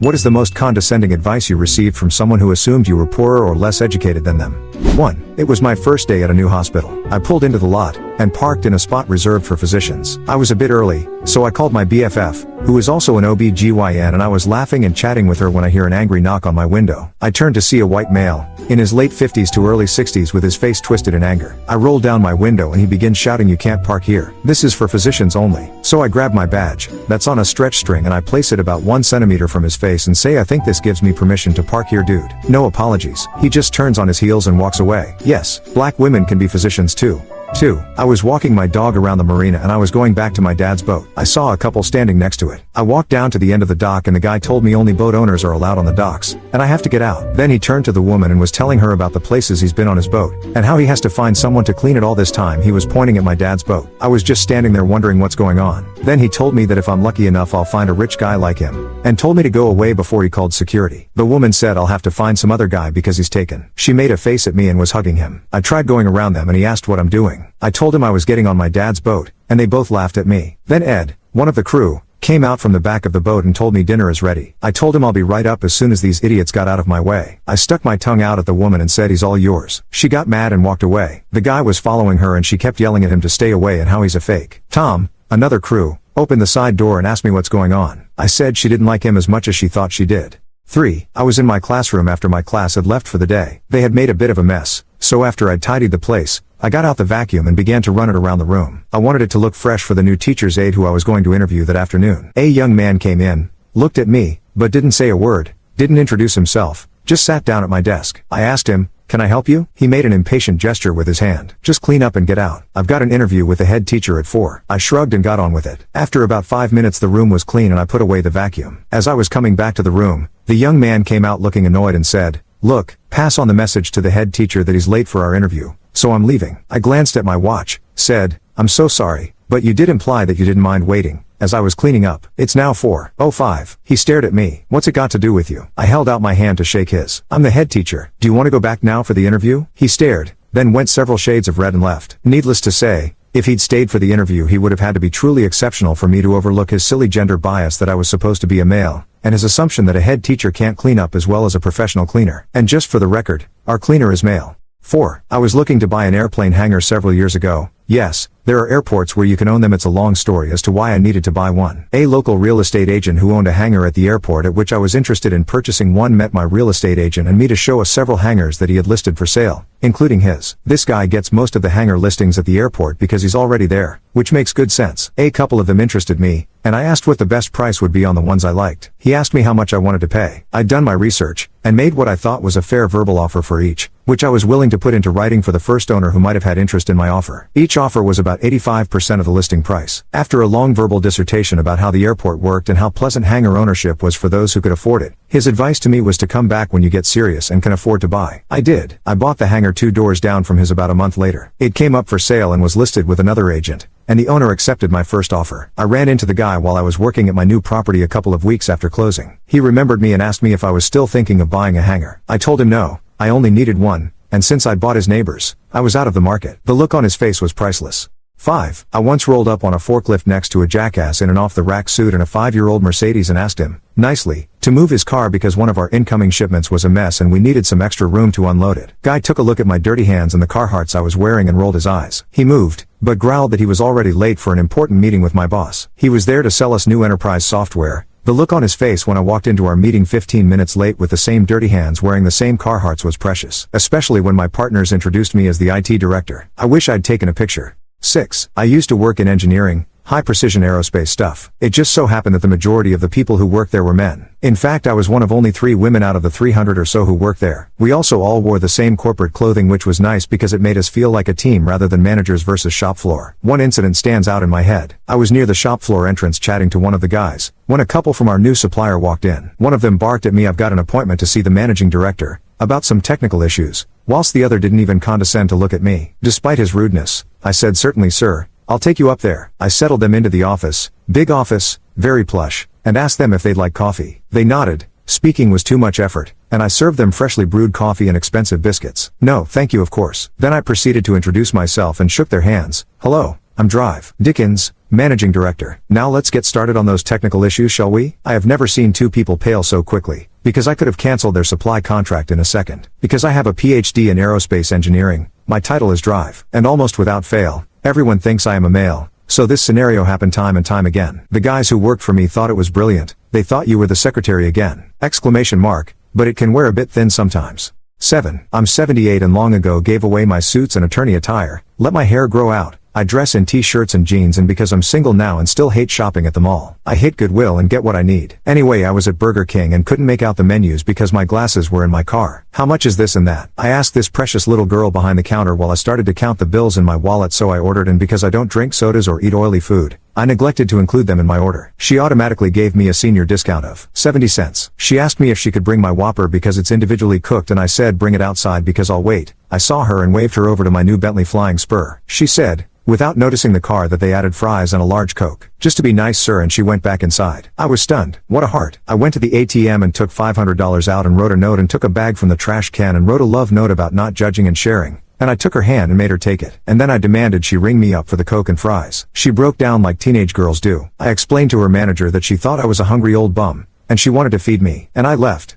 What is the most condescending advice you received from someone who assumed you were poorer or less educated than them? 1. It was my first day at a new hospital. I pulled into the lot and parked in a spot reserved for physicians. I was a bit early, so I called my BFF, who is also an OB/GYN, and I was laughing and chatting with her when I hear an angry knock on my window. I turned to see a white male, in his late 50s to early 60s, with his face twisted in anger. I rolled down my window and he begins shouting, "You can't park here. This is for physicians only." So I grab my badge, that's on a stretch string, and I place it about 1 centimeter from his face and say, "I think this gives me permission to park here, dude." No apologies. He just turns on his heels and walks away. Yes, black women can be physicians too. 2. I was walking my dog around the marina and I was going back to my dad's boat. I saw a couple standing next to it. I walked down to the end of the dock and the guy told me only boat owners are allowed on the docks, and I have to get out. Then he turned to the woman and was telling her about the places he's been on his boat, and how he has to find someone to clean it. All this time he was pointing at my dad's boat. I was just standing there wondering what's going on. Then he told me that if I'm lucky enough I'll find a rich guy like him, and told me to go away before he called security. The woman said I'll have to find some other guy because he's taken. She made a face at me and was hugging him. I tried going around them and he asked what I'm doing. I told him I was getting on my dad's boat, and they both laughed at me. Then Ed, one of the crew, came out from the back of the boat and told me dinner is ready. I told him I'll be right up as soon as these idiots got out of my way. I stuck my tongue out at the woman and said, "He's all yours." She got mad and walked away. The guy was following her and she kept yelling at him to stay away and how he's a fake. Tom, another crew, opened the side door and asked me what's going on. I said she didn't like him as much as she thought she did. 3. I was in my classroom after my class had left for the day. They had made a bit of a mess, so after I'd tidied the place, I got out the vacuum and began to run it around the room. I wanted it to look fresh for the new teacher's aide who I was going to interview that afternoon. A young man came in, looked at me, but didn't say a word, didn't introduce himself, just sat down at my desk. I asked him, "Can I help you?" He made an impatient gesture with his hand. "Just clean up and get out. I've got an interview with the head teacher at 4. I shrugged and got on with it. After about 5 minutes the room was clean and I put away the vacuum. As I was coming back to the room, the young man came out looking annoyed and said, "Look, pass on the message to the head teacher that he's late for our interview, so I'm leaving." I glanced at my watch, said, "I'm so sorry, but you did imply that you didn't mind waiting," as I was cleaning up. "It's now 4:05. He stared at me. "What's it got to do with you?" I held out my hand to shake his. "I'm the head teacher. Do you want to go back now for the interview?" He stared, then went several shades of red and left. Needless to say, if he'd stayed for the interview he would have had to be truly exceptional for me to overlook his silly gender bias that I was supposed to be a male, and his assumption that a head teacher can't clean up as well as a professional cleaner. And just for the record, our cleaner is male. 4. I was looking to buy an airplane hangar several years ago. Yes, there are airports where you can own them. It's a long story as to why I needed to buy one. A local real estate agent who owned a hangar at the airport at which I was interested in purchasing one met my real estate agent and me to show us several hangars that he had listed for sale, including his. This guy gets most of the hangar listings at the airport because he's already there, which makes good sense. A couple of them interested me, and I asked what the best price would be on the ones I liked. He asked me how much I wanted to pay. I'd done my research, and made what I thought was a fair verbal offer for each, which I was willing to put into writing for the first owner who might have had interest in my offer. Each offer was about 85% of the listing price. After a long verbal dissertation about how the airport worked and how pleasant hangar ownership was for those who could afford it, his advice to me was to come back when you get serious and can afford to buy. I did. I bought the hangar 2 doors down from his about a month later. It came up for sale and was listed with another agent, and the owner accepted my first offer. I ran into the guy while I was working at my new property a couple of weeks after closing. He remembered me and asked me if I was still thinking of buying a hangar. I told him no, I only needed one, and since I'd bought his neighbors, I was out of the market. The look on his face was priceless. 5. I once rolled up on a forklift next to a jackass in an off-the-rack suit and a 5-year-old Mercedes and asked him, nicely, to move his car because one of our incoming shipments was a mess and we needed some extra room to unload it. Guy took a look at my dirty hands and the Carhartts I was wearing and rolled his eyes. He moved, but growled that he was already late for an important meeting with my boss. He was there to sell us new enterprise software. The look on his face when I walked into our meeting 15 minutes late with the same dirty hands wearing the same Carhartts was precious, especially when my partners introduced me as the IT director. I wish I'd taken a picture. 6. I used to work in engineering, high-precision aerospace stuff. It just so happened that the majority of the people who worked there were men. In fact, I was one of only 3 women out of the 300 or so who worked there. We also all wore the same corporate clothing, which was nice because it made us feel like a team rather than managers versus shop floor. One incident stands out in my head. I was near the shop floor entrance chatting to one of the guys, when a couple from our new supplier walked in. One of them barked at me, "I've got an appointment to see the managing director," about some technical issues, whilst the other didn't even condescend to look at me. Despite his rudeness, I said, "Certainly sir, I'll take you up there." I settled them into the office, big office, very plush, and asked them if they'd like coffee. They nodded. Speaking was too much effort, and I served them freshly brewed coffee and expensive biscuits. "No, thank you, of course." Then I proceeded to introduce myself and shook their hands. "Hello, I'm Drive Dickens, Managing Director. Now let's get started on those technical issues, shall we? I have never seen two people pale so quickly, because I could have cancelled their supply contract in a second. Because I have a PhD in aerospace engineering, my title is Drive, and almost without fail, everyone thinks I am a male. So this scenario happened time and time again. The guys who worked for me thought it was brilliant. They thought you were the secretary again. Exclamation mark, but it can wear a bit thin sometimes. 7. I'm 78 and long ago gave away my suits and attorney attire, let my hair grow out. I dress in t-shirts and jeans, and because I'm single now and still hate shopping at the mall, I hit Goodwill and get what I need. Anyway, I was at Burger King and couldn't make out the menus because my glasses were in my car. How much is this and that? I asked this precious little girl behind the counter while I started to count the bills in my wallet, so I ordered, and because I don't drink sodas or eat oily food, I neglected to include them in my order. She automatically gave me a senior discount of 70 cents. She asked me if she could bring my Whopper because it's individually cooked, and I said bring it outside because I'll wait. I saw her and waved her over to my new Bentley Flying Spur. She said, without noticing the car, that they added fries and a large Coke. Just to be nice, sir, and she went back inside. I was stunned. What a heart. I went to the ATM and took $500 out and wrote a note, and took a bag from the trash can and wrote a love note about not judging and sharing. And I took her hand and made her take it. And then I demanded she ring me up for the Coke and fries. She broke down like teenage girls do. I explained to her manager that she thought I was a hungry old bum, and she wanted to feed me. And I left.